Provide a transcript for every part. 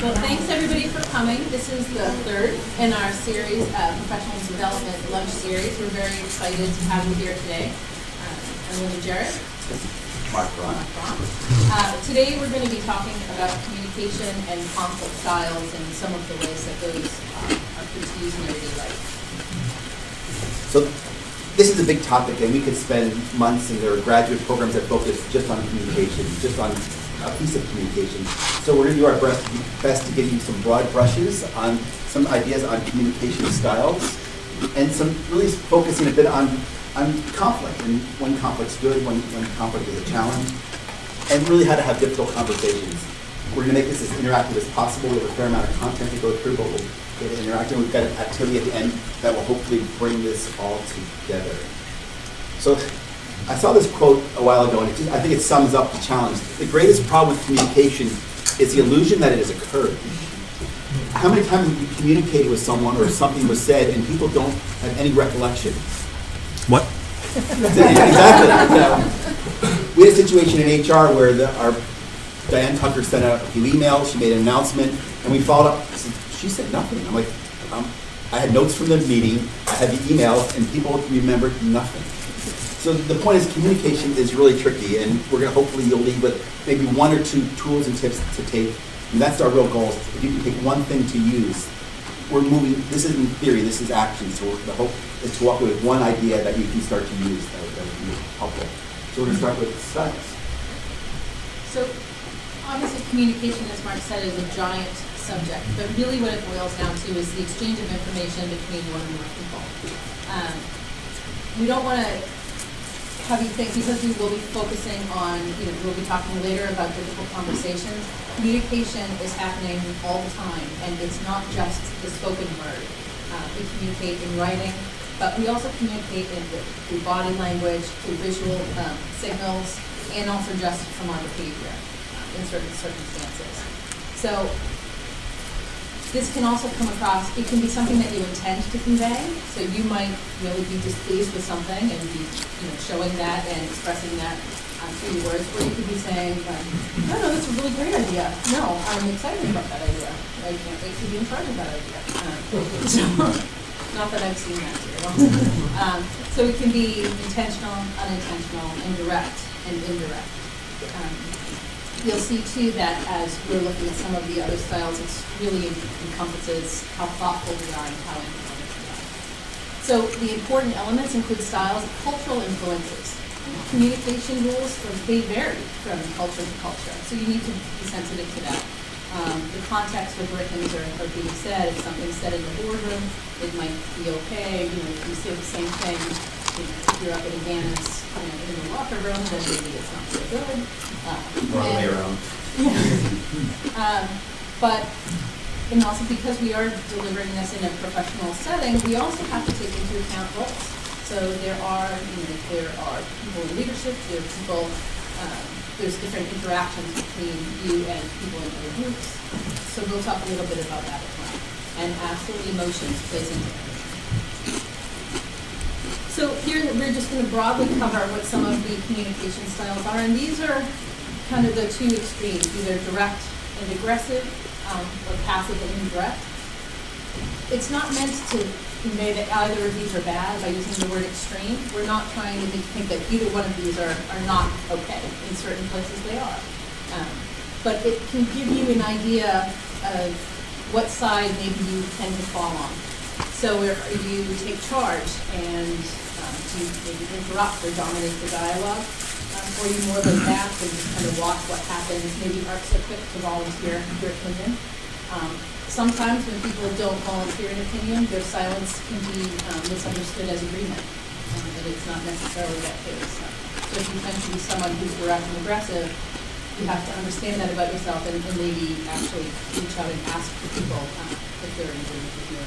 Well, thanks everybody for coming. This is the third in our series, Professional Development Lunch Series. We're very excited to have you here today. I'm Linda Jarrett. Mark Braun. Today we're going to be talking about communication and conflict styles and some of the ways that those are put to use in everyday life. So this is a big topic, and we could spend months, and there are graduate programs that focus just on communication, just on a piece of communication. So we're going to do our best to give you some broad brushes on some ideas on communication styles, and some really focusing a bit on conflict, and when conflict's good, when conflict is a challenge, and really how to have difficult conversations. We're going to make this as interactive as possible. We have a fair amount of content to go through, but we'll get it interactive. We've got an activity at the end that will hopefully bring this all together. So I saw this quote a while ago, and I think it sums up the challenge. The greatest problem with communication is the illusion that it has occurred. How many times have you communicated with someone or something was said and people don't have any recollection? What? Exactly. You know, we had a situation in HR where our Diane Tucker sent out a few emails, she made an announcement, and we followed up. She said nothing. I'm like, I had notes from the meeting, I had the emails, and people remembered nothing. So the point is, communication is really tricky, and we're going to hopefully you'll leave with maybe one or two tools and tips to take. And that's our real goal. If you can take one thing to use, we're moving. This isn't theory. This is action. So the hope is to walk away with one idea that you can start to use that would be helpful. So we're going to start with styles. So obviously communication, as Mark said, is a giant subject, but really what it boils down to is the exchange of information between one or more people. We don't want to have you think, because we will be focusing on, we'll be talking later about difficult conversations, communication is happening all the time, and it's not just the spoken word. We communicate in writing, but we also communicate through body language, through visual signals, and also just from our behavior in certain circumstances. So this can also come across, it can be something that you intend to convey. So you might really be displeased with something and be showing that and expressing that through your words, or you could be saying, no, that's a really great idea. No, I'm excited about that idea. I can't wait to be in charge of that idea. So, not that I've seen that here. So it can be intentional, unintentional, and direct and indirect. You'll see too that as we're looking at some of the other styles, it really encompasses how thoughtful we are and how informed we are. So the important elements include styles, cultural influences. Communication rules they vary from culture to culture, so you need to be sensitive to that. The context of where things are being said, if something's said in the boardroom, it might be okay. If you say the same thing, if you're up at Gannis in the locker room, then maybe it's not so good. Or the way around. And also because we are delivering this in a professional setting, we also have to take into account roles. So there are people in leadership, there are people, there's different interactions between you and people in other groups. So we'll talk a little bit about that as well. And absolutely emotions plays into everything. So here we're just going to broadly cover what some of the communication styles are, and these are kind of the two extremes, either direct and aggressive, or passive and indirect. It's not meant to convey that either of these are bad by using the word extreme. We're not trying to make you think that either one of these are not okay. In certain places they are. But it can give you an idea of what side maybe you tend to fall on. So if you take charge and you maybe interrupt or dominate the dialogue, or you more lay back and just kind of watch what happens, maybe aren't so quick to volunteer your opinion. Sometimes when people don't volunteer an opinion, their silence can be misunderstood as agreement, and it's not necessarily that case. So if you tend to be someone who's direct and aggressive, you have to understand that about yourself and maybe actually reach out and ask for people if they're in agreement with you.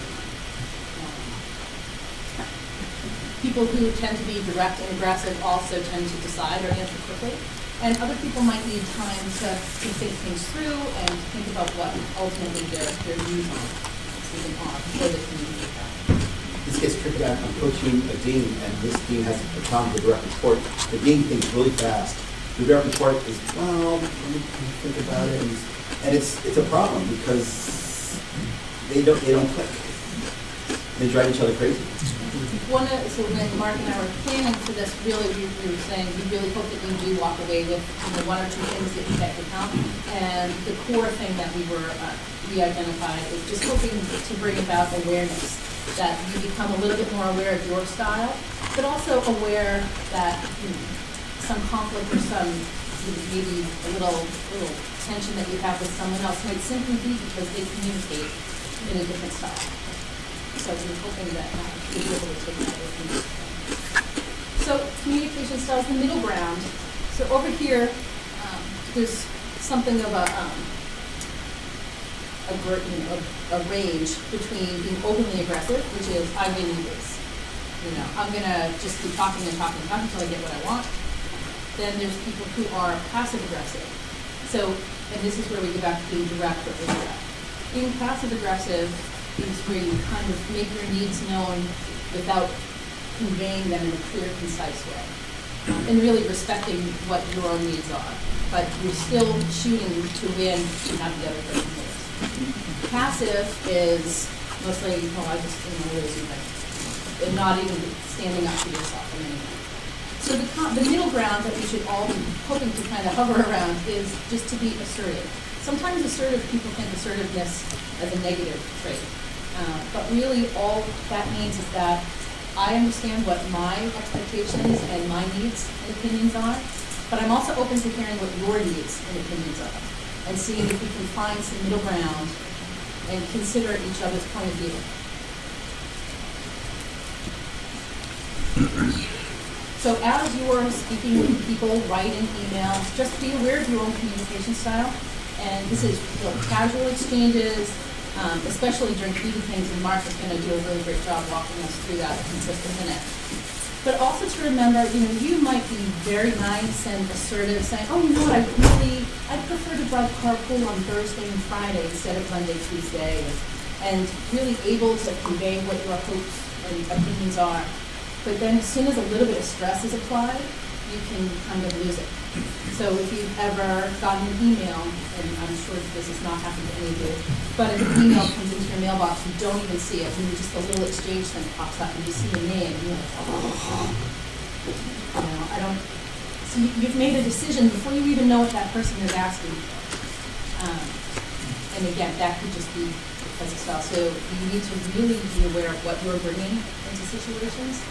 People who tend to be direct and aggressive also tend to decide or answer quickly. And other people might need time to think things through and think about what ultimately their views on something are before they communicate that. This gets tricky. I'm coaching a dean, and this dean has a problem with the direct report. The dean thinks really fast. The direct report is, well, let me think about it. And it's a problem because they don't click. They drive each other crazy. So when Mark and I were planning for this, really, we were saying, we really hope that you do walk away with one or two things that you count. And the core thing that we identified is just hoping to bring about awareness, that you become a little bit more aware of your style, but also aware that some conflict or some maybe a little tension that you have with someone else might simply be because they communicate in a different style. So we're hoping that you'll be able to take that with you. So communication styles, the middle ground. So over here, there's something of a range between being openly aggressive, which is I win, you lose. I'm gonna just keep talking and talking and talking until I get what I want. Then there's people who are passive aggressive. So, and this is where we go back to being direct or indirect. Being passive aggressive is where you kind of make your needs known without conveying them in a clear, concise way. And really respecting what your own needs are. But you're still shooting to win and have the other person lose. Passive is mostly, I just, losing things. And not even standing up for yourself in any way. So the middle ground that we should all be hoping to kind of hover around is just to be assertive. Sometimes assertive people think assertiveness as a negative trait. But really all that means is that I understand what my expectations and my needs and opinions are, but I'm also open to hearing what your needs and opinions are and seeing if we can find some middle ground and consider each other's point of view. So as you're speaking with people, writing emails, just be aware of your own communication style. And this is casual exchanges, especially during key things, and Mark is going to do a really great job walking us through that in just a minute. But also to remember, you might be very nice and assertive, saying, oh, you know what, I prefer to drive carpool on Thursday and Friday instead of Monday, Tuesday, and really able to convey what your hopes and opinions are. But then as soon as a little bit of stress is applied, you can kind of lose it. So if you've ever gotten an email, and I'm sure this has not happened to any of you, but if an email comes into your mailbox, you don't even see it, and just a little exchange thing pops up, and you see your name, and you're like, oh. So you've made a decision before you even know what that person is asking for. And again, that could just be because of style. So you need to really be aware of what you're bringing into situations.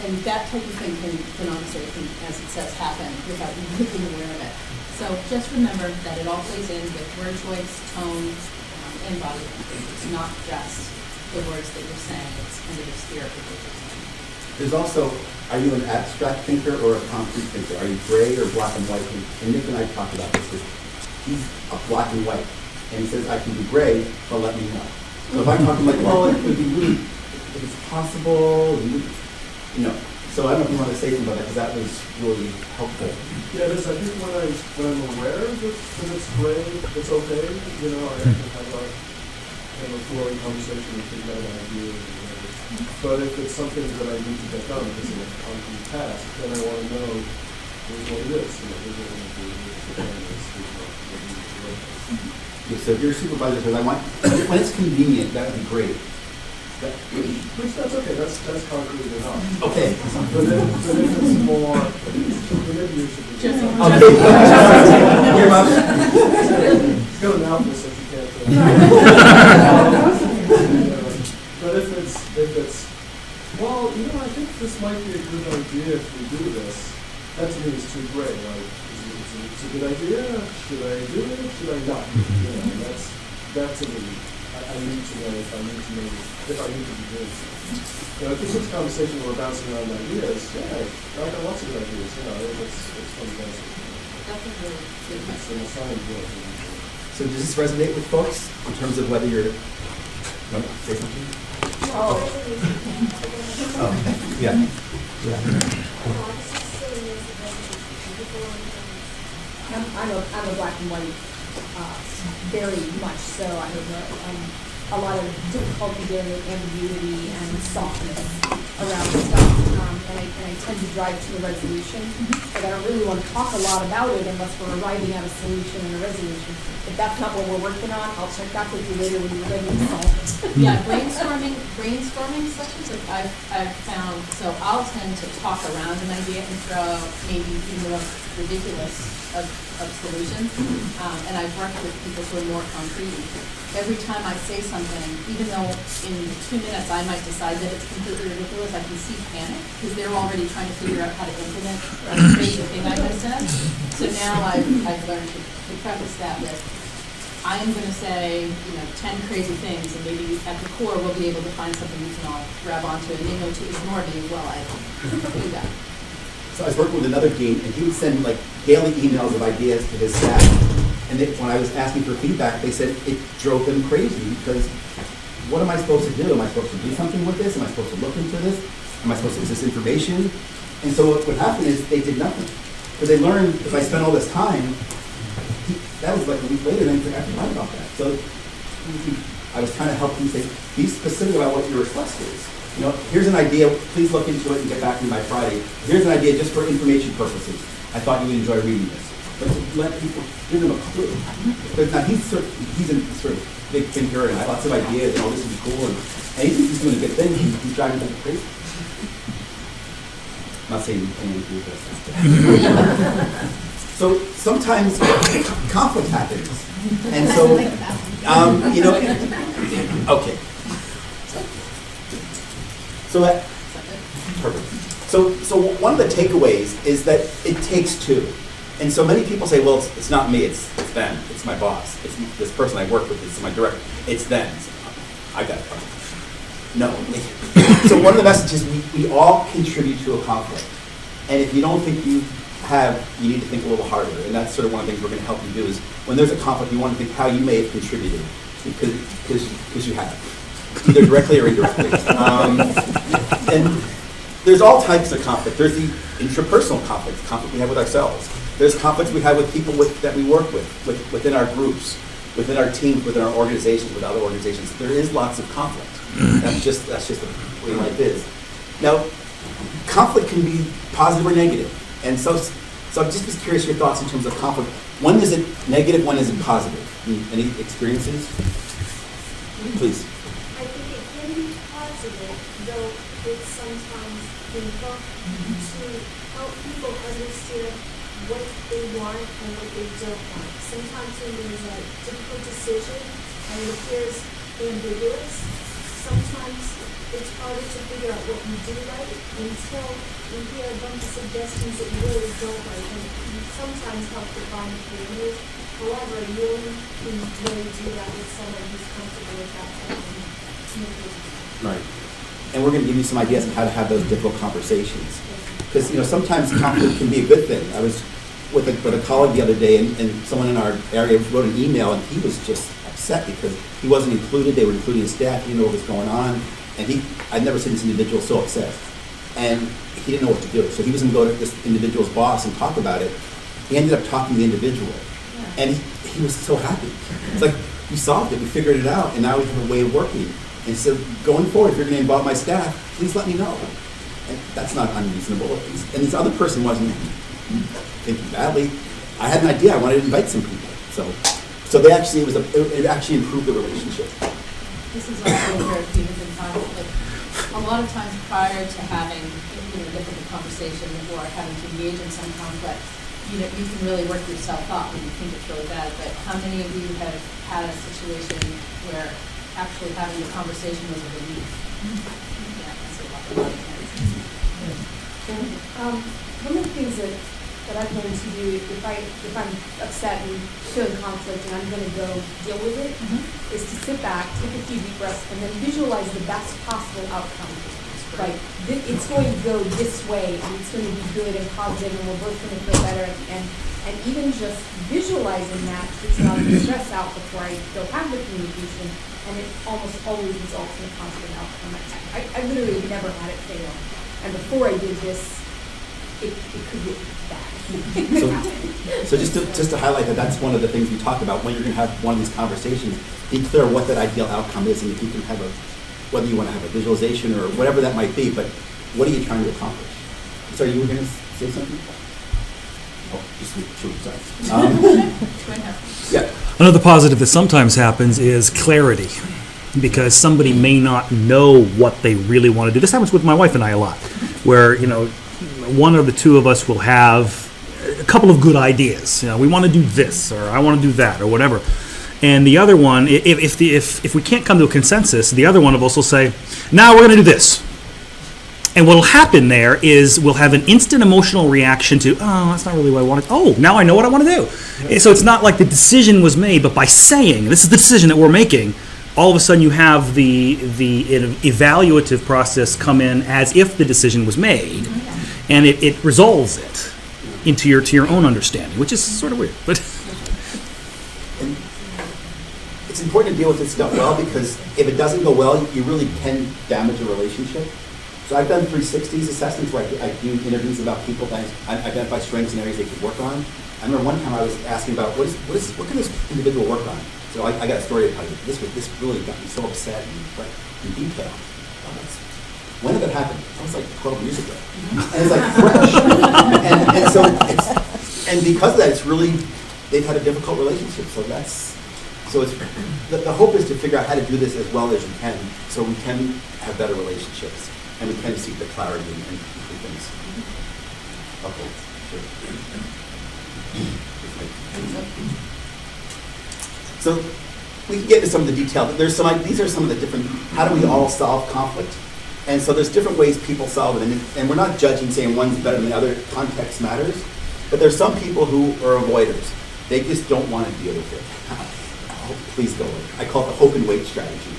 And that type of thing can honestly, as it says, happen without you being aware of it. So just remember that it all plays in with word choice, tone, and body language. It's not just the words that you're saying, it's kind of the spirit of what you're saying. There's also, are you an abstract thinker or a concrete thinker? Are you gray or black and white? And Nick and I talked about this. He's a black and white. And he says, I can be gray, but let me know. So if I'm talking like, well, it would be really, if it's possible, So I don't know if you want to say something about that, because that was really helpful. Yeah, I think when I'm aware that it's gray, it's okay. I can have a flowing conversation and think about an idea or whatever. But if it's something that I need to get done, if it's a concrete task, then I want to know here's what it is. Here's what I want to do. Yeah, so if your supervisor says, I want, when it's convenient, that would be great. Which that's okay. That's concrete enough. Okay. But if it's more, maybe you should be Just okay. go now for since you can't. But if it's well, I think this might be a good idea if we do this. That to me is too gray. Like, it's a good idea. Should I do it? Should I not? That's to me. I need to know if I need to be doing something. If this is a conversation where we're bouncing around ideas, I got lots of good ideas. It's fun to bounce around. Definitely. It's an assigned work. So does this resonate with folks in terms of whether you're, say something? Oh. Yeah. I'm a black and white, very much so. I have a lot of difficulty dealing with ambiguity and softness. around stuff, and I tend to drive to a resolution, but I don't really want to talk a lot about it unless we're arriving at a solution and a resolution. If that's not what we're working on, I'll check back with you later when we're ready to solve it. Yeah, brainstorming sessions I've found, so I'll tend to talk around an idea and throw out maybe even the most ridiculous of solutions. And I've worked with people who are more concrete. Every time I say something, even though in 2 minutes I might decide that it's completely ridiculous, I can see panic because they're already trying to figure out how to implement a crazy thing I just said. So now I've learned to preface that with, I am going to say, 10 crazy things, and maybe at the core we'll be able to find something we can all grab onto, and they know to ignore me while I do that. So I was working with another dean, and he would send like daily emails of ideas to his staff. And when I was asking for feedback, they said it drove them crazy because what am I supposed to do? Am I supposed to do something with this? Am I supposed to look into this? Am I supposed to use this information? And so what happened is they did nothing. Because they learned if I spent all this time, that was like a week later, and then I forgot about that. So I was trying to help him say, be specific about what your request is. Here's an idea, please look into it and get back to me by Friday. Here's an idea just for information purposes. I thought you would enjoy reading this. But to let people, give them a clue. Because now he's a sort of big thinker and I have lots of ideas and all this would be cool. And he thinks he's doing a good thing. He's driving people crazy. I'm not saying anything to do with this. So sometimes conflict happens. And so, okay. So that, perfect. So one of the takeaways is that it takes two. And so many people say, well, it's not me, it's them, it's my boss, it's this person I work with, it's my director, it's them. I got it. No. So one of the messages, we all contribute to a conflict. And if you don't think you need to think a little harder. And that's sort of one of the things we're going to help you do is when there's a conflict, you want to think how you may have contributed because you have, either directly or indirectly. And there's all types of conflict. There's the intrapersonal conflict we have with ourselves. There's conflicts we have with people that we work with, within our groups, within our teams, within our organizations, with other organizations. There is lots of conflict. That's just the way life is. Now, conflict can be positive or negative. And so I'm just curious your thoughts in terms of conflict. When is it negative, when is it positive? Any experiences? Please. I think it can be positive, though it's sometimes painful to help people understand what they want and what they don't want. Sometimes when there's a difficult decision and it appears ambiguous, sometimes it's harder to figure out what you do right until you hear a bunch of suggestions that you really don't like, and you sometimes help define the parameters. However, you only can really do that with someone who's comfortable with that type of communication. Right. And we're going to give you some ideas on how to have those difficult conversations. Because sometimes conflict can be a good thing. I was with a colleague the other day, and someone in our area wrote an email, and he was just upset because he wasn't included. They were including his staff. He didn't know what was going on. And I'd never seen this individual so upset. And he didn't know what to do. So he was going to go to this individual's boss and talk about it. He ended up talking to the individual. Yeah. And he was so happy. It's like, we solved it, we figured it out, and now we have a way of working. And so going forward, if you're going to involve my staff, please let me know. And that's not unreasonable. And this other person wasn't thinking badly. I had an idea, I wanted to invite some people. So they actually, it actually improved the relationship. This is also where people can find, a lot of times prior to having a difficult conversation or having to engage in some conflict, you can really work yourself up when you think it's really bad. But how many of you have had a situation where actually having the conversation was a relief? Yeah, that's a lot of One of the things that I've learned to do if I'm upset and feeling conflict and I'm going to go deal with it, is to sit back, take a few deep breaths, and then visualize the best possible outcome. Like, it's going to go this way, and it's going to be good and positive, and we're both going to feel better. And even just visualizing that takes a lot of the stress out before I go have the communication, and it almost always results in a positive outcome. I literally never had it fail. And before I did this, it could get bad. So just to highlight that's one of the things we talk about when you're going to have one of these conversations. Be clear what that ideal outcome is, and if you can have whether you want to have a visualization or whatever that might be, but what are you trying to accomplish? Sorry, you were going to say something? Oh, just true, sorry. Yeah. Another positive that sometimes happens is clarity, because somebody may not know what they really want to do. This happens with my wife and I a lot, where, one of the two of us will have a couple of good ideas. We want to do this, or I want to do that, or whatever. And the other one, if we can't come to a consensus, the other one will also say, "Now we're going to do this." And what will happen there is we'll have an instant emotional reaction to, "Oh, that's not really what I wanted. Oh, now I know what I want to do." And so it's not like the decision was made, but by saying, "This is the decision that we're making," all of a sudden you have the evaluative process come in as if the decision was made, and it resolves it into your own understanding, which is sort of weird. But And it's important to deal with this stuff well, because if it doesn't go well, you really can damage a relationship. So I've done 360s assessments where I do interviews about people that I identify strengths and areas they could work on. I remember one time I was asking about what can this individual work on? So I got a story to tell you. This really got me so upset in detail. When did that happen? That was like 12 years ago. And it's like fresh. and so and because of that, it's really, they've had a difficult relationship. So it's the hope is to figure out how to do this as well as you can, so we can have better relationships and we can seek the clarity and improve things. Okay, sure. So we can get into some of the detail. These are some of the different, how do we all solve conflict? And so there's different ways people solve it. And we're not judging, saying one's better than the other. Context matters. But there's some people who are avoiders. They just don't want to deal with it. Oh, please go away. I call it the hope and wait strategy.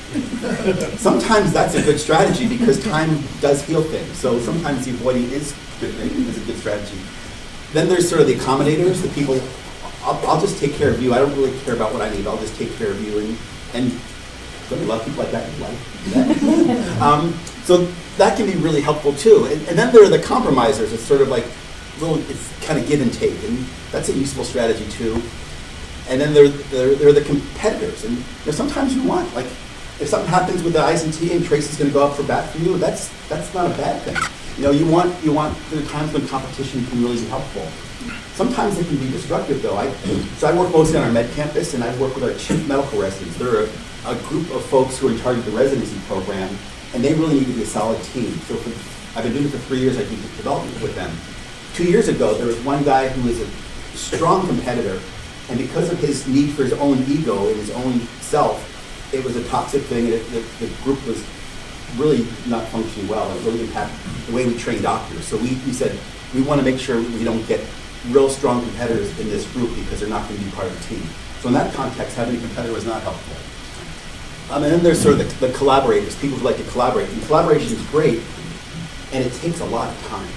Sometimes that's a good strategy because time does heal things. So sometimes the avoiding is a good strategy. Then there's sort of the accommodators, the people, I'll just take care of you. I don't really care about what I need. I'll just take care of you. And don't you love people like that in life? So that can be really helpful too. And then there are the compromisers. It's sort of like it's kind of give and take, and that's a useful strategy too. And then there are the competitors, and sometimes you want, like, if something happens with the IS&T and Tracy's going to go up for bat for you, that's not a bad thing. You want there are times when competition can really be helpful. Sometimes it can be destructive though. So I work mostly on our med campus, and I work with our chief medical residents. They're a group of folks who are in charge of the residency program, and they really need to be a solid team. So I've been doing it for 3 years. I do development with them. 2 years ago, there was one guy who was a strong competitor, and because of his need for his own ego and his own self, it was a toxic thing. The group was really not functioning well. It really impacted the way we train doctors. So we said, we want to make sure we don't get real strong competitors in this group because they're not going to be part of the team. So in that context, having a competitor was not helpful. And then there's sort of the collaborators, people who like to collaborate. And collaboration is great, and it takes a lot of time.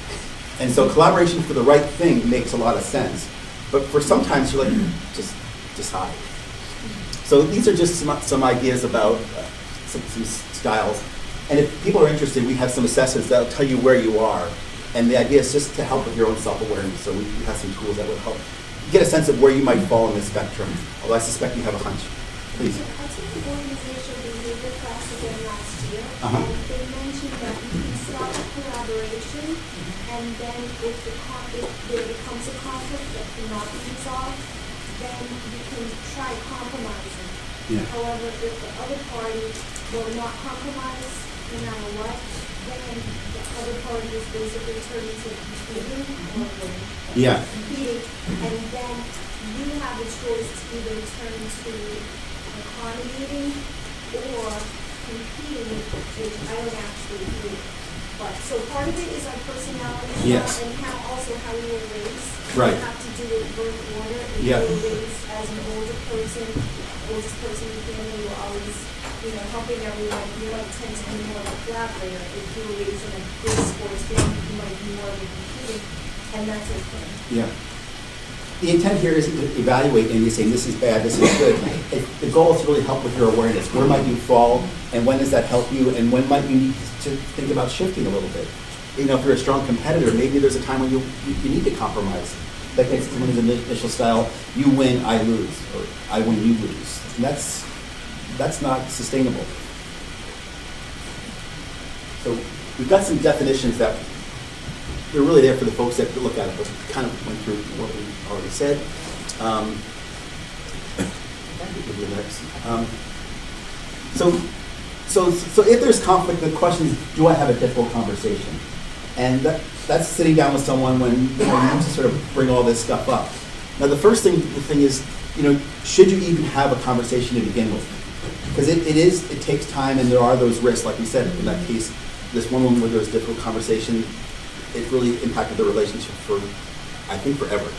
And so collaboration for the right thing makes a lot of sense. But for sometimes you're like, just decide. So these are just some ideas about some styles. And if people are interested, we have some assessments that'll tell you where you are. And the idea is just to help with your own self-awareness. So we have some tools that will help get a sense of where you might fall in the spectrum. Although I suspect you have a hunch. Please. I took the organizational behavior class again last year, Uh-huh. and they mentioned that you can start a collaboration, and then if there becomes a conflict that cannot be resolved, then you can try compromising. Yeah. However, if the other party will not compromise, no matter what, then the other party is basically turning to competing or Yeah. competing, and then you have a choice to either turn to accommodating or competing, which I don't actually do. But so part of it is our personality Yes. and how we were raised. Right. We have to do it birth order. If Yeah. you were raised as an oldest person in the family, you're always, helping everyone. You might tend to be more of a collaborator. If you were raised in a good sports family, you might be more of a competing, and that's okay. Yeah. The intent here isn't to evaluate and you're saying this is bad, this is good. The goal is to really help with your awareness. Where might you fall, and when does that help you, and when might you need to think about shifting a little bit? If you're a strong competitor, maybe there's a time when you need to compromise. Like it's one of the initial style, you win, I lose, or I win, you lose. And that's not sustainable. So we've got some definitions that they're really there for the folks that look at it, but we kind of went through what we already said. So if there's conflict, the question is, do I have a difficult conversation? And that's sitting down with someone when you need to sort of bring all this stuff up. Now, the thing is, should you even have a conversation to begin with? Because it takes time, and there are those risks. Like we said, in that case, this one woman where there was difficult conversation, it really impacted the relationship for, I think, forever.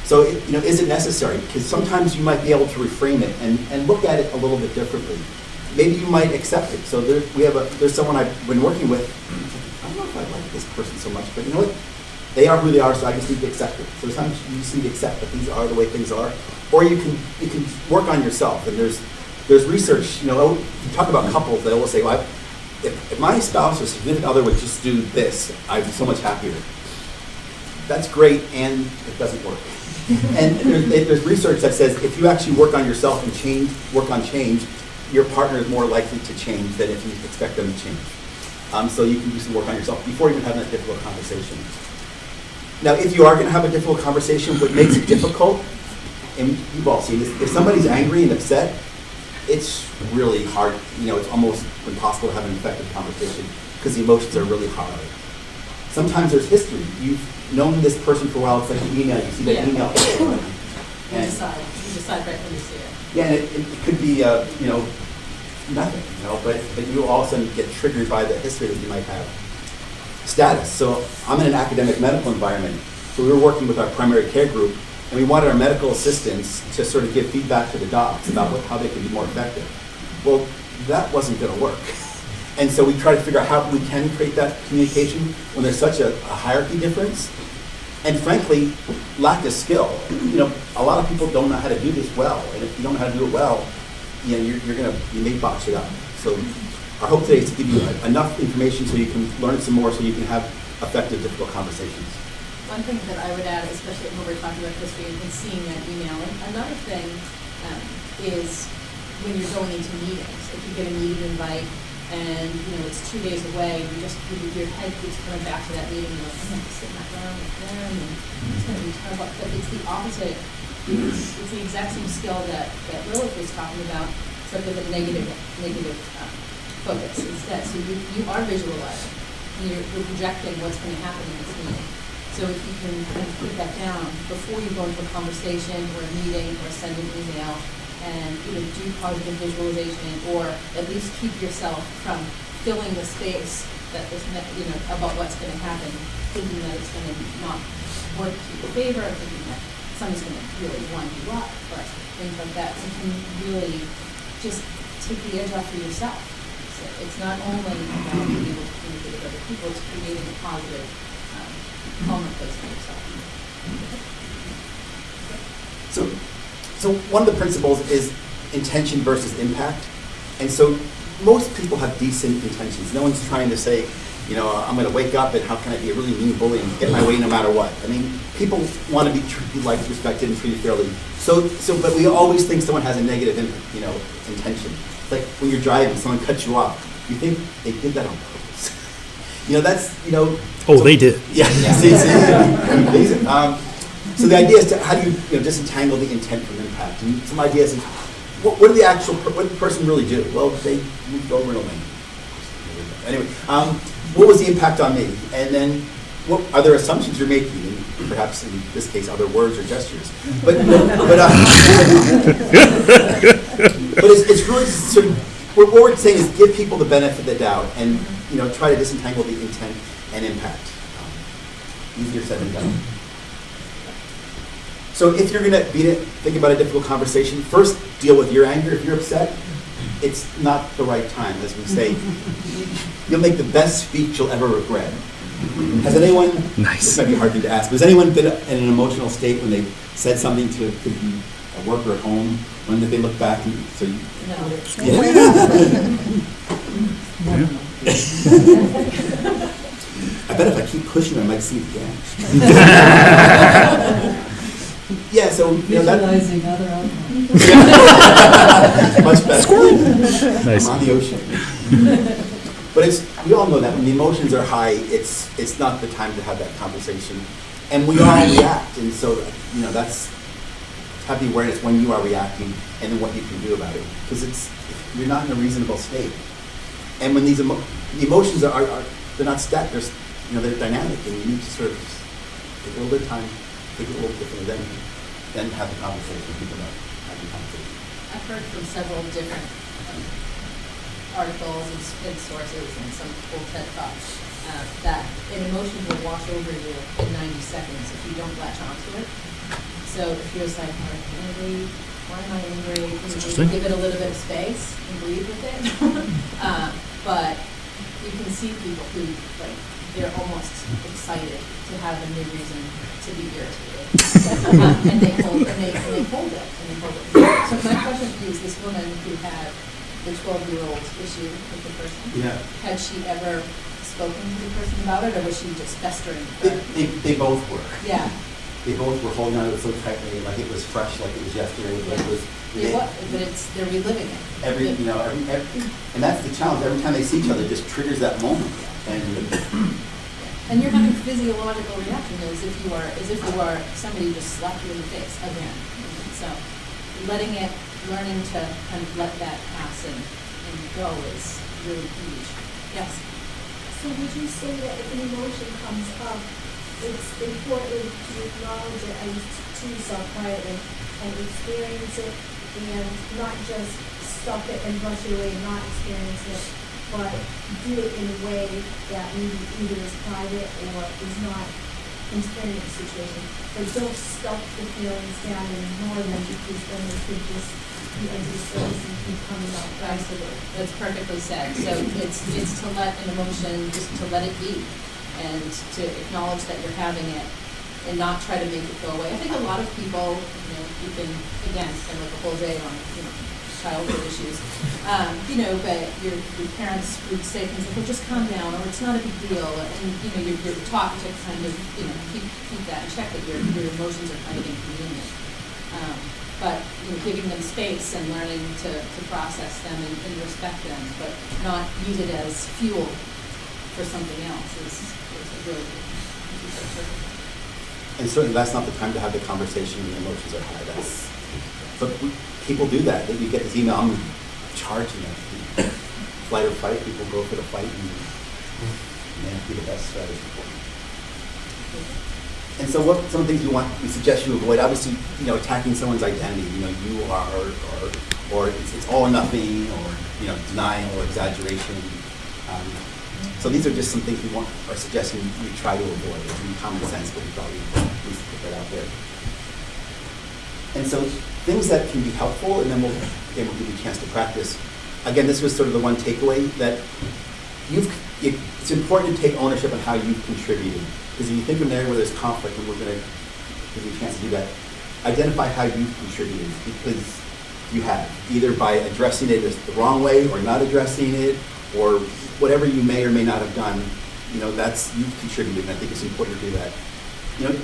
So, is it necessary? Because sometimes you might be able to reframe it and look at it a little bit differently. Maybe you might accept it. So there's someone I've been working with. I don't know if I like this person so much, but you know what? They are who they are, so I just need to accept it. So sometimes you just need to accept that these are the way things are. Or you can work on yourself. And there's research. You talk about couples. They will say, well, if my spouse or significant other would just do this, I'd be so much happier. That's great, and it doesn't work. And there's research that says if you actually work on yourself and work on change, your partner is more likely to change than if you expect them to change. So you can do some work on yourself before even having that difficult conversation. Now, if you are going to have a difficult conversation, what makes it difficult, and you've all seen this, if somebody's angry and upset, it's really hard. It's almost impossible to have an effective conversation because the emotions are really hard. Sometimes there's history. You've known this person for a while. It's like an email. You see that email. You decide right when you see it. Yeah, and it could be, nothing, but you all of a sudden get triggered by the history that you might have. Status. So I'm in an academic medical environment. So we were working with our primary care group, and we wanted our medical assistants to sort of give feedback to the docs about how they could be more effective. Well, that wasn't going to work. And so we try to figure out how we can create that communication when there's such a hierarchy difference. And frankly, lack of skill. A lot of people don't know how to do this well. And if you don't know how to do it well, you may botch it up. So our hope today is to give you enough information so you can learn some more so you can have effective, difficult conversations. One thing that I would add, especially when we're talking about history and seeing that email, and another thing is when you're going into meetings. If you get a meeting invite and it's 2 days away, your head keeps coming back to that meeting. You're like, I'm going to sit in that room with them, and it's going to be terrible. But it's the opposite. It's the exact same skill that Lilith was talking about, sort of a negative focus instead. So you are visualizing, and you're projecting what's going to happen in this meeting. So if you can kind of put that down before you go into a conversation or a meeting or send an email, and do positive visualization, or at least keep yourself from filling the space that is about what's going to happen, thinking that it's going to not work to your favor, thinking that somebody's going to really wind you up, or things like that. So you can really just take the edge off for yourself. So it's not only about being able to communicate with other people, it's creating a positive, calmer place for yourself. So one of the principles is intention versus impact. And so most people have decent intentions. No one's trying to say, I'm going to wake up and how can I be a really mean bully and get my way no matter what. I mean, people want to be liked, respected, and treated fairly. But we always think someone has a negative, intention. It's like when you're driving, someone cuts you off. You think they did that on purpose. Oh, they did. Yeah. See, so the idea is how do you disentangle the intent from impact? And some ideas is what did the person really do? Well, they moved over in a lane. Anyway, what was the impact on me? And then what are there assumptions you're making? And perhaps in this case, other words or gestures. But it's really sort of what we're saying is give people the benefit of the doubt and try to disentangle the intent and impact. Easier said than done. So if you're going to think about a difficult conversation, first deal with your anger. If you're upset, it's not the right time. As we say, you'll make the best speech you'll ever regret. Has anyone, this might be a hard thing to ask, but has anyone been in an emotional state when they said something to could be at work or at home, when they look back and so you... No. I bet if I keep pushing, I might see it again. Yeah, so visualizing other outcomes. Much better. Nice. I'm on the ocean. But we all know that when the emotions are high, it's not the time to have that conversation. And we all react, and so, that's, have the awareness when you are reacting and then what you can do about it. Because you're not in a reasonable state. And when the emotions are they're not static, they're dynamic, and you need to sort of take a little bit of time, think a little differently, then have the conversation, think about having the conversation. I've heard from several different articles and sources and some old TED Talks that an emotion will wash over you in 90 seconds if you don't latch onto it. So if you're just like, I'm angry, why am I angry? You give it a little bit of space and breathe with it. But you can see people who, they're almost excited to have a new reason to be irritated. And they hold it. So my question for you is, this woman who had the 12-year-old issue with the person, had she ever spoken to the person about it, or was she just festering? They both were. Yeah. They both were holding on to it so tightly, like it was fresh, like it was yesterday. Like it was, but they're reliving it. Every, and that's the challenge. Every time they see each other, it just triggers that moment. And you're having physiological reaction as if you are somebody who just slapped you in the face again. So learning to kind of let that pass and go is really huge. Yes. So would you say that if an emotion comes up, it's important to acknowledge it and to yourself quietly and experience it, and not just stuff it and brush it away and not experience it, but do it in a way that maybe either is private or is not interfering in the situation. But don't stuff the feelings down and ignore them, because then they could just be empty space and keep coming up. Absolutely. That's perfectly said. So it's to let an emotion, just to let it be, and to acknowledge that you're having it and not try to make it go away. I think a lot of people, you can, again, spend like a whole day on, childhood issues, but your parents would say things like, well, just calm down, or it's not a big deal, and, you're taught to kind of, keep that in check, that your emotions are kind of inconvenient. But, giving them space and learning to process them and respect them, but not use it as fuel for something else is really good. And certainly that's not the time to have the conversation when the emotions are high. But people do that. You get this email, I'm charging them. Flight or fight, people go for the fight, and may not be the best strategy for them. And so what some of the things we suggest you avoid, obviously, attacking someone's identity, you are, or it's all or nothing, or, denial or exaggeration. So these are just some things we are suggesting we try to avoid. It's common sense, but we probably need to put that out there. And so things that can be helpful, and then we'll give you a chance to practice. Again, this was sort of the one takeaway, that it's important to take ownership on how you've contributed. Because if you think of an area where there's conflict, and we're going to give you a chance to do that, identify how you've contributed, because you have, either by addressing it the wrong way, or not addressing it, or whatever you may or may not have done, you've contributed, and I think it's important to do that.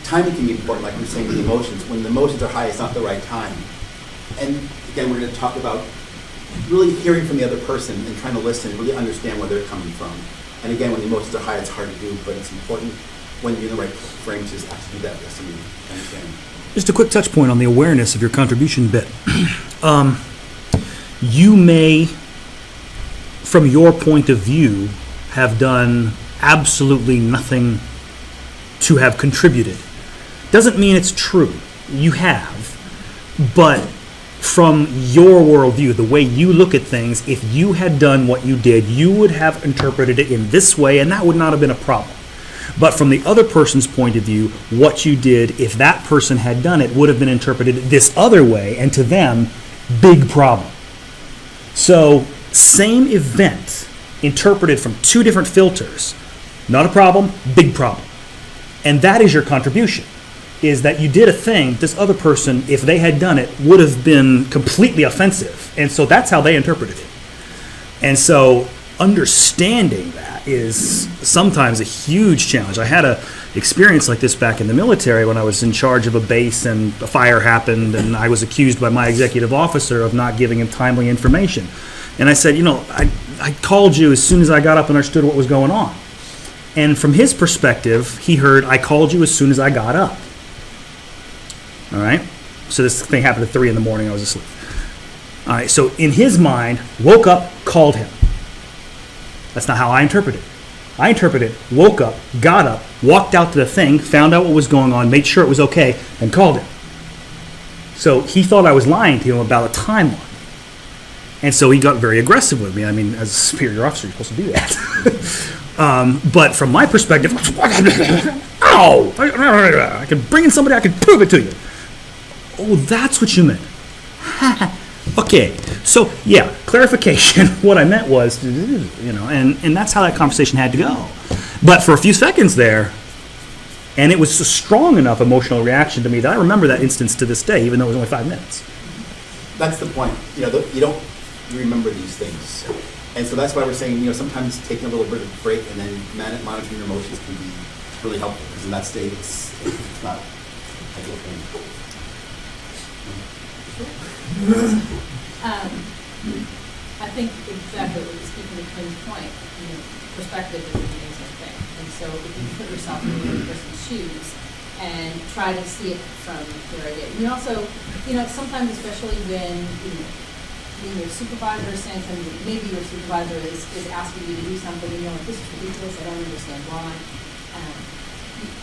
Timing can be important, like we were saying with the emotions. When the emotions are high, it's not the right time. And again, we're going to talk about really hearing from the other person and trying to listen, really understand where they're coming from. And again, when the emotions are high, it's hard to do, but it's important when you're in the right frame to actually do that listening and understanding. Just a quick touch point on the awareness of your contribution bit. You may, from your point of view, have done absolutely nothing to have contributed. Doesn't mean it's true. You have. But from your worldview, the way you look at things, if you had done what you did, you would have interpreted it in this way, and that would not have been a problem. But from the other person's point of view, what you did, if that person had done it, would have been interpreted this other way, and to them, big problem. So, same event interpreted from two different filters. Not a problem, big problem. And that is your contribution, is that you did a thing this other person, if they had done it, would have been completely offensive. And so that's how they interpreted it. And so understanding that is sometimes a huge challenge. I had an experience like this back in the military when I was in charge of a base and a fire happened, and I was accused by my executive officer of not giving him timely information. And I said, I called you as soon as I got up and understood what was going on. And from his perspective, he heard, I called you as soon as I got up. All right? So this thing happened at 3 in the morning. I was asleep. All right, so in his mind, woke up, called him. That's not how I interpret it. I interpret it, woke up, got up, walked out to the thing, found out what was going on, made sure it was okay, and called him. So he thought I was lying to him about a timeline. And so he got very aggressive with me. I mean, as a superior officer, you're supposed to do that. But from my perspective, ow! I could bring in somebody, I could prove it to you. Oh, that's what you meant. Okay, so yeah, clarification. What I meant was, and that's how that conversation had to go. But for a few seconds there, and it was a strong enough emotional reaction to me that I remember that instance to this day, even though it was only 5 minutes. That's the point. You remember these things. And so that's why we're saying, sometimes taking a little bit of a break and then monitoring your emotions can be really helpful, because in that state, it's not ideal thing. I think exactly what you're speaking to Kim's point. Perspective is an amazing thing. And so if you put yourself in the other person's shoes and try to see it from their idea. You also, sometimes especially when your supervisor is saying something, maybe your supervisor is asking you to do something, this is ridiculous, I don't understand why.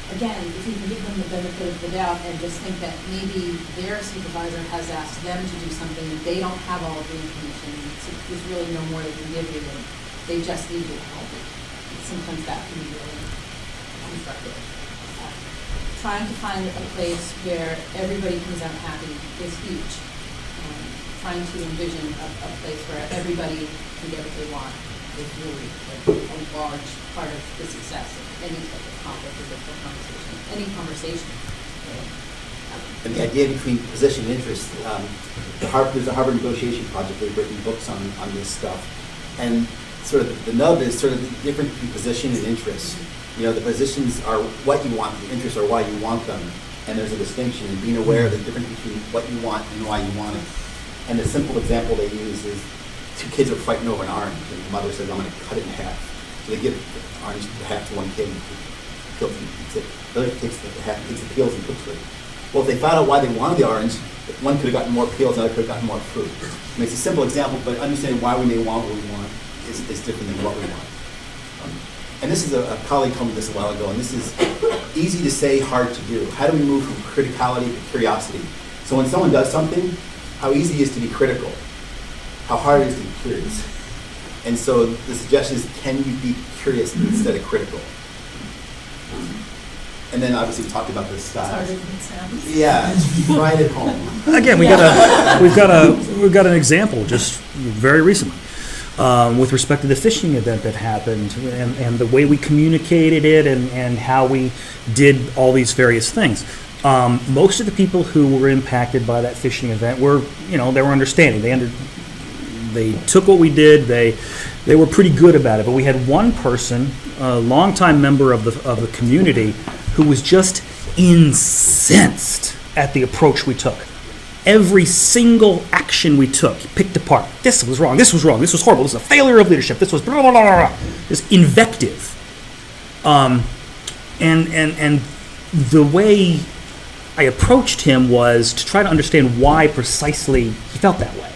Again, if you can give them the benefit of the doubt and just think that maybe their supervisor has asked them to do something and they don't have all of the information, so there's really no more they can give you, and they just need your help. Sometimes that can be really constructive. Trying to find a place where everybody comes out happy is huge. Trying to envision a place where everybody can get what they want is really a large part of the success of any type of conflict or difficult conversation, any conversation. And the idea between position and interest, there's a Harvard negotiation project. They've written books on this stuff. And sort of the nub is sort of the difference between position and interest. The positions are what you want, the interests are why you want them. And there's a distinction, and being aware of the difference between what you want and why you want it. And the simple example they use is 2 kids are fighting over an orange, and the mother says, I'm going to cut it in half. So they give the orange half to one kid and kills him. The other takes the peels and cooks it. Well, if they found out why they wanted the orange, one could have gotten more peels, the other could have gotten more fruit. I mean, it's a simple example, but understanding why we may want what we want is different than what we want. And this is a colleague told me this a while ago, and this is easy to say, hard to do. How do we move from criticality to curiosity? So when someone does something, how easy it is to be critical, how hard it is to be curious. And so the suggestion is, can you be curious instead of critical? And then obviously we talked about the style. It's harder than it sounds. Yeah, try it at home. Again, we've got an example just very recently with respect to the phishing event that happened and the way we communicated it and how we did all these various things. Most of the people who were impacted by that phishing event were, they were understanding. They took what we did. They were pretty good about it. But we had one person, a longtime member of the community, who was just incensed at the approach we took. Every single action we took, picked apart. This was wrong. This was wrong. This was horrible. This was a failure of leadership. This was blah blah blah blah. This invective. And the way I approached him was to try to understand why precisely he felt that way,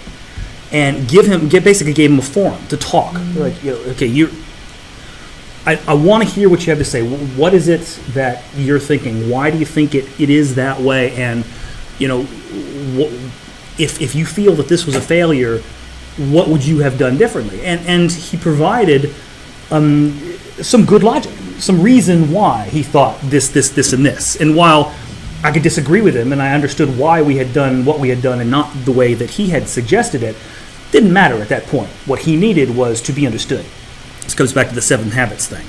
and basically gave him a forum to talk. Like, okay, I want to hear what you have to say. What is it that you're thinking? Why do you think it is that way? And if you feel that this was a failure, what would you have done differently? And he provided some good logic, some reason why he thought this, and this. And while I could disagree with him, and I understood why we had done what we had done and not the way that he had suggested it, didn't matter at that point. What he needed was to be understood. This comes back to the 7 habits thing.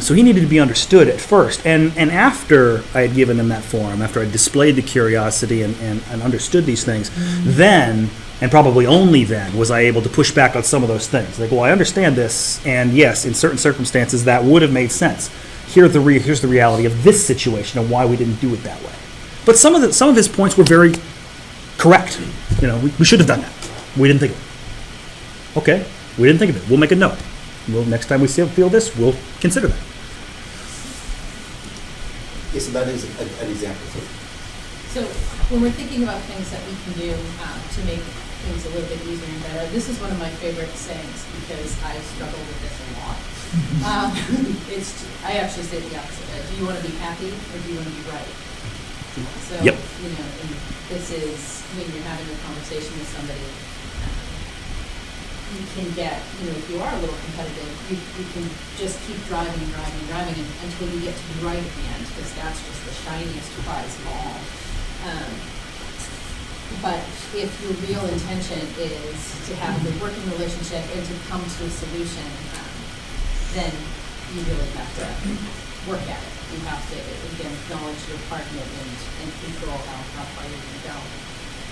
So he needed to be understood at first. And after I had given him that forum, after I displayed the curiosity and understood these things, then, and probably only then, was I able to push back on some of those things. Like, well, I understand this, and yes, in certain circumstances, that would have made sense. Here's the reality of this situation and why we didn't do it that way. But some of his points were very correct. We should have done that. We didn't think of it. Okay, We didn't think of it. We'll make a note. Next time we feel this, we'll consider that. Yes, so that is an example. So when we're thinking about things that we can do to make things a little bit easier and better, this is one of my favorite sayings because I struggle with this a lot. I actually say the opposite. Do you want to be happy or do you want to be right? So, Yep. you know, and this is when you're having a conversation with somebody, you can get, you know, if you are a little competitive, you can just keep driving until you get to be right at the end, because that's just the shiniest prize of all. But if your real intention is to have a good working relationship and to come to a solution, then you really have to work at it. You have to, again, acknowledge your part in it and control how far you're going to go.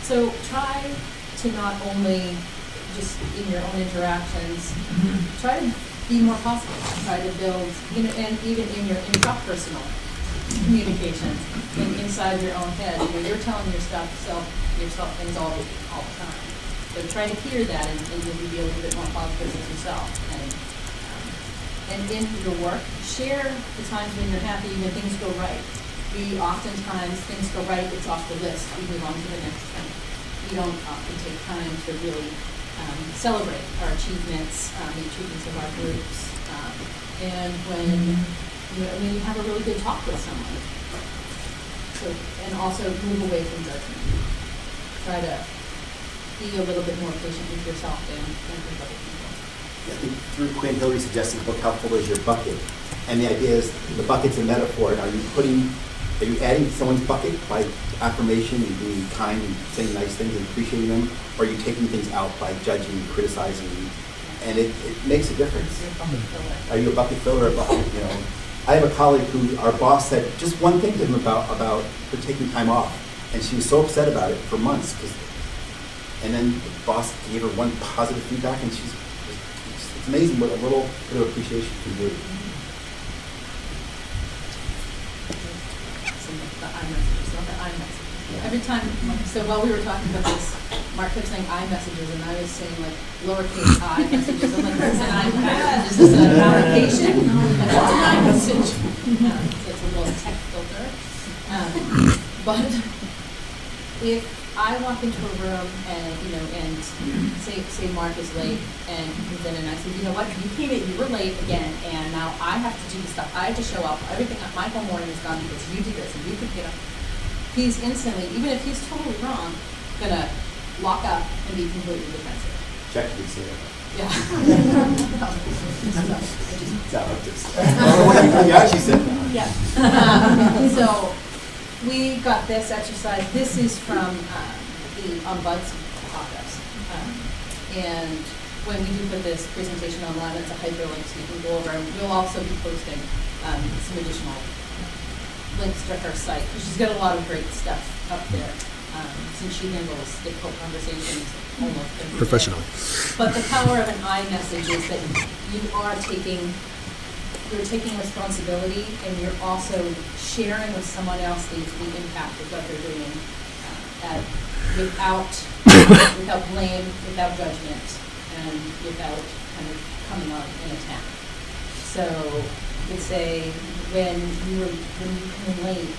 So try to not only just in your own interactions, try to be more positive. Try to build, and even in your intrapersonal communications, and inside your own head, you're telling yourself things all the time. So try to hear that, and you'll be a little bit more positive with yourself. And in your work, share the times when you're happy, when things go right. Oftentimes things go right, it's off the list. We move on to the next thing. We don't often take time to really celebrate our achievements, the achievements of our groups, and when you have a really good talk with someone. So, and also move away from judgment. Try to be a little bit more patient with yourself and with other people. I think through Quinn Hillary suggested the book, How Full Is Your Bucket? And the idea is the bucket's a metaphor. Are you adding to someone's bucket by affirmation and being kind and saying nice things and appreciating them? Or are you taking things out by judging and criticizing? And it makes a difference. Are you a bucket filler or a bucket, I have a colleague who, our boss said just one thing to him about her taking time off. And she was so upset about it for months. And then the boss gave her one positive feedback, and it's amazing what a little bit of appreciation can do. Every time, so while we were talking about this, Mark kept saying iMessages, and I was saying like lowercase I messages. I'm like, that's an iPad. Is this an application? Like, what's an iMessage? So it's a little tech filter. But if I walk into a room and say Mark is late and he comes in and I say, you know what, you came in, you were late again, and now I have to do the stuff. I have to show up. Everything, my whole morning is gone because you did this and you could he's instantly, even if he's totally wrong, gonna lock up and be completely defensive. Check the say Yeah. Yeah, she said. Yeah. So we got this exercise. This is from the Ombuds office. And when we do put this presentation online, it's a hyperlink so you can go over. And we'll also be posting some additional links to her site, because she's got a lot of great stuff up there, since she handles difficult conversations almost every day. Professionally. But the power of an iMessage is that you're taking responsibility, and you're also sharing with someone else the impact of what they're doing without blame, without judgment, and without kind of coming on an attack. So you could say, when you come in late,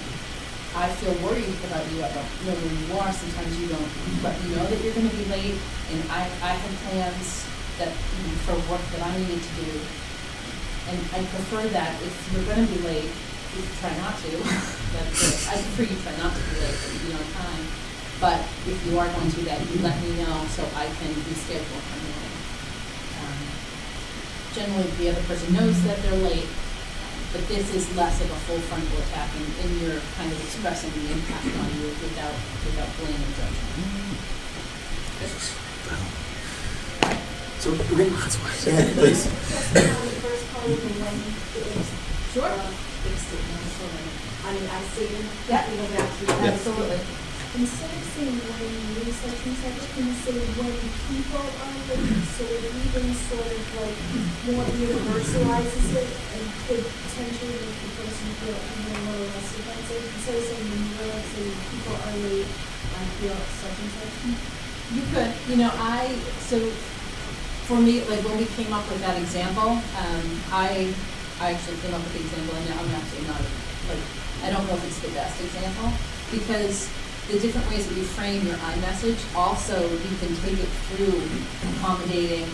I feel worried about you. I don't know where you are. Sometimes you don't let me know that you're going to be late, and I had plans that for work that I needed to do, and I prefer that if you're going to be late, you try not to. I prefer you try not to be late, but you be on time. But if you are going to, that you let me know so I can reschedule for me. Generally, the other person knows that they're late. But this is less of a full frontal attack, and you're kind of expressing the impact on you without blame and judgment. So, go ahead, please. The first part of the when is Sure. fixed it. I mean, I see them. Yeah. Yeah. Absolutely. Instead of saying when you such and such, can you say when people are late, so it even sort of like more universalizes it and could potentially make the person feel even a little less offensive? Instead of saying when you're late, say people are late, I feel such and such. You could, so for me, like when we came up with that example, I actually came up with the example, and I'm actually not, like, I don't know if it's the best example, because the different ways that you frame your iMessage, also you can take it through accommodating,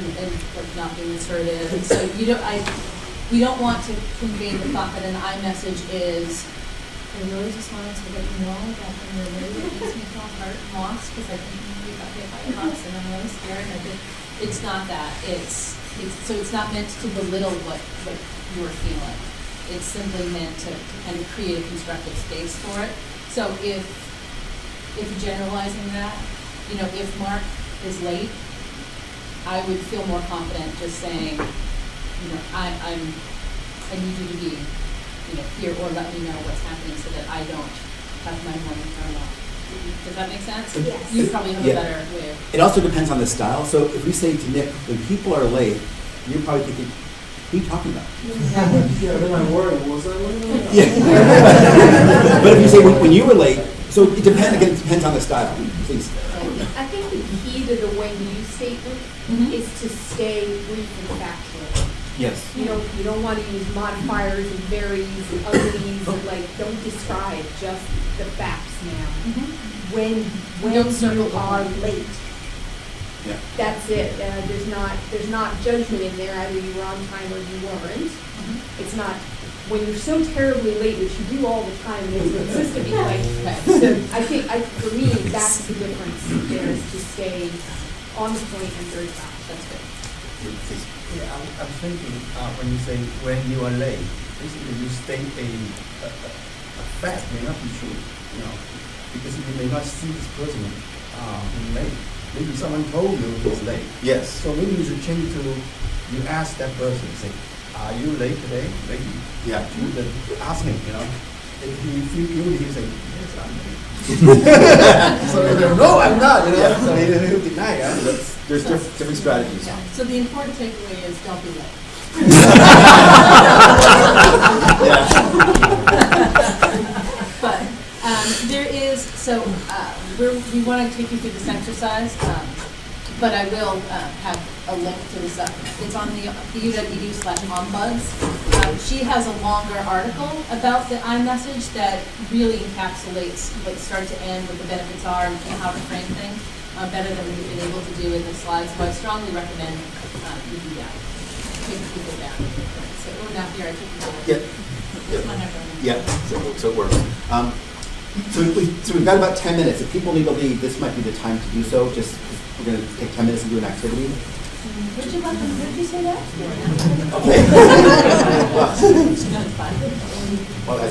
and like not being assertive. And so we don't want to convey the thought that an iMessage is, I really just wanted to let you know that when you're late, it makes me feel heart lost because I think you got hit by a bus and I'm really scared. It's not that. So it's not meant to belittle what you're feeling. It's simply meant to kind of create a constructive space for it. So if generalizing that, if Mark is late, I would feel more confident just saying, I need you to be, here, or let me know what's happening so that I don't have my morning thrown off. Does that make sense? Yes. You probably have a better way of. It also depends on the style. So if we say to Nick, when people are late, you're probably thinking, what are you talking about? Yeah, then I'm worried, was I late? Yeah. But if you say, when you were late, so it depends on the style, please. I think the key to the when you statement is to stay brief and factual. Yes. You don't want to use modifiers and varies and uglies and don't describe, just the facts now. When you are late, Yeah. that's it. There's not judgment in there. Either you were on time or you weren't. It's not when you're so terribly late, which you do all the time, and it's consistently late. So I think for me that's the difference. There is to stay on the point and very fast. That's good. Yeah, I'm thinking when you say when you are late, basically you state a fact may not be true, because you may not see this person being late. Maybe someone told you he's late. Yes. So maybe you should change to you ask that person, say, are you late today? Maybe. Yeah. You could ask him, If he feel guilty, he say, yes, I'm late. So they go, no, I'm not, So he'll deny it. There's different strategies. Yeah. So the important takeaway is don't be late. But there is, we want to take you through this exercise, but I will have a link to this. It's on the u.edu/ombuds. She has a longer article about the iMessage that really encapsulates like start to end, what the benefits are, and how to frame things better than we've been able to do in the slides. So I strongly recommend you do that. Take people back. So now here I take you back. Yeah, so it works. So we've got about 10 minutes. If people need to leave, this might be the time to do so. We're going to take 10 minutes and do an activity. Would you say that? Okay.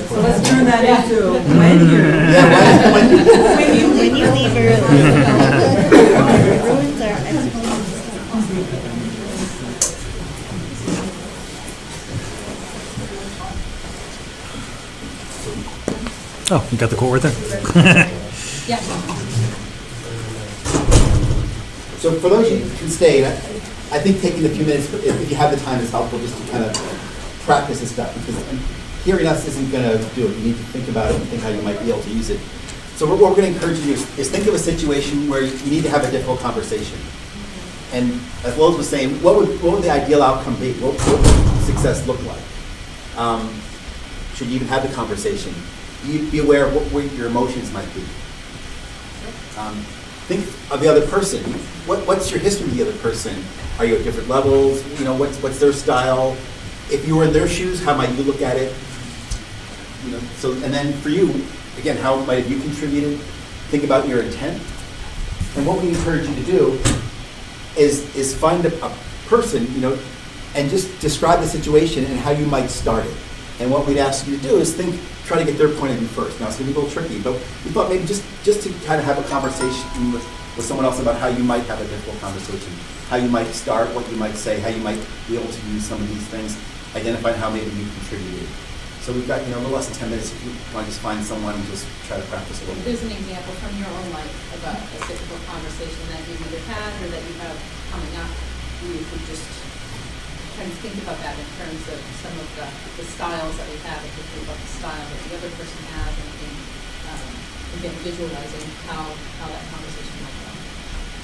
So let's turn that into when you leave early. It ruins our exercise. Oh, you got the quote right there? Yeah. So for those who can stay, I think taking a few minutes, if you have the time, is helpful just to kind of practice this stuff. Because hearing us isn't going to do it. You need to think about it and think how you might be able to use it. So what we're going to encourage you to do is think of a situation where you need to have a difficult conversation. And as Lois was saying, what would the ideal outcome be? What would success look like? Should you even have the conversation? Be aware of what your emotions might be. Think of the other person. What's your history with the other person? Are you at different levels? What's their style? If you were in their shoes, how might you look at it? And then for you, again, how might have you contributed? Think about your intent. And what we encourage you to do is find a person, and just describe the situation and how you might start it. And what we'd ask you to do is try to get their point of view first. Now it's going to be a little tricky, but we thought maybe just to kind of have a conversation with someone else about how you might have a difficult conversation, how you might start, what you might say, how you might be able to use some of these things, identify how maybe you contributed. So we've got a little less than 10 minutes. If you want to just find someone and just try to practice a little bit. There's an example from your own life about a difficult conversation that you've either had or that you have coming up. You could just kind of think about that in terms of some of the styles that we have, and think about the style that the other person has, and again, visualizing how that conversation might go.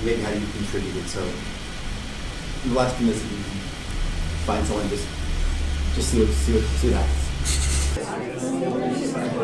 maybe how you contributed. So in the last few minutes, if you can find someone, just see what happens.